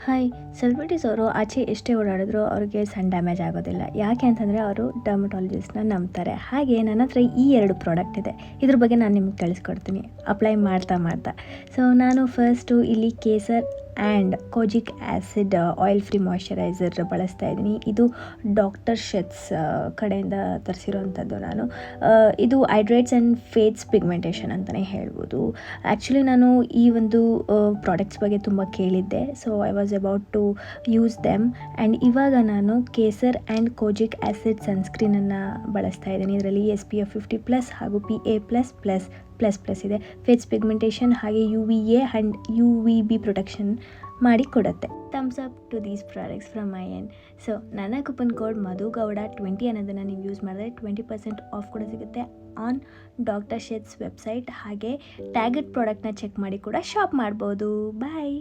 Hi, celebrities ಅವರು ಆಚೆ ಎಷ್ಟೇ ಓಡಾಡಿದ್ರು ಅವ್ರಿಗೆ ಸನ್ ಡ್ಯಾಮೇಜ್ ಆಗೋದಿಲ್ಲ. ಯಾಕೆ ಅಂತಂದರೆ ಅವರು ಡರ್ಮಟಾಲಜಿಸ್ಟ್ನ ನಂಬ್ತಾರೆ. ಹಾಗೆ ನನ್ನ ಹತ್ರ ಈ 2 ಪ್ರಾಡಕ್ಟ್ ಇದೆ. ಇದ್ರ ಬಗ್ಗೆ ನಾನು ನಿಮ್ಗೆ ತಿಳಿಸ್ಕೊಡ್ತೀನಿ ಅಪ್ಲೈ ಮಾಡ್ತಾ ಮಾಡ್ತಾ. ಸೊ ನಾನು ಫಸ್ಟು ಇಲ್ಲಿ kesar and kojic acid oil free moisturiser ಬಳಸ್ತಾ ಇದ್ದೀನಿ. ಇದು ಡಾಕ್ಟರ್ ಶೆಟ್ಸ್ ಕಡೆಯಿಂದ ತರಿಸಿರೋವಂಥದ್ದು ನಾನು. ಇದು ಹೈಡ್ರೇಟ್ಸ್ ಆ್ಯಂಡ್ ಫೇಡ್ಸ್ ಪಿಗ್ಮೆಂಟೇಷನ್ ಅಂತಲೇ ಹೇಳ್ಬೋದು. ಆ್ಯಕ್ಚುಲಿ ನಾನು ಈ ಒಂದು ಪ್ರಾಡಕ್ಟ್ಸ್ ಬಗ್ಗೆ ತುಂಬ ಕೇಳಿದ್ದೆ. So I was about to use them. And ಇವಾಗ ನಾನು ಕೇಸರ್ ಆ್ಯಂಡ್ ಕೋಜಿಕ್ ಆ್ಯಸಿಡ್ ಸನ್ಸ್ಕ್ರೀನನ್ನು ಬಳಸ್ತಾ ಇದ್ದೀನಿ. ಇದರಲ್ಲಿ SPF 50+ ಹಾಗೂ PA++++ ಇದೆ. ಫೇಸ್ ಪಿಗ್ಮೆಂಟೇಷನ್ ಹಾಗೆ UVA ಆ್ಯಂಡ್ UVB ಪ್ರೊಟೆಕ್ಷನ್ ಮಾಡಿ ಕೊಡುತ್ತೆ. Thumbs up to these products from my end. So ನನ್ನ ಕೂಪನ್ ಕೋಡ್ ಮಧುಗೌಡ20 ಅನ್ನೋದನ್ನು ನೀವು ಯೂಸ್ ಮಾಡಿದ್ರೆ 20% ಆಫ್ ಕೂಡ ಸಿಗುತ್ತೆ ಆನ್ ಡಾಕ್ಟರ್ ಶೆಟ್ಸ್ ವೆಬ್ಸೈಟ್. ಹಾಗೆ ಟ್ಯಾಗೆಡ್ ಪ್ರಾಡಕ್ಟ್ನ ಚೆಕ್ ಮಾಡಿ ಕೂಡ ಶಾಪ್ ಮಾಡ್ಬೋದು. ಬಾಯ್.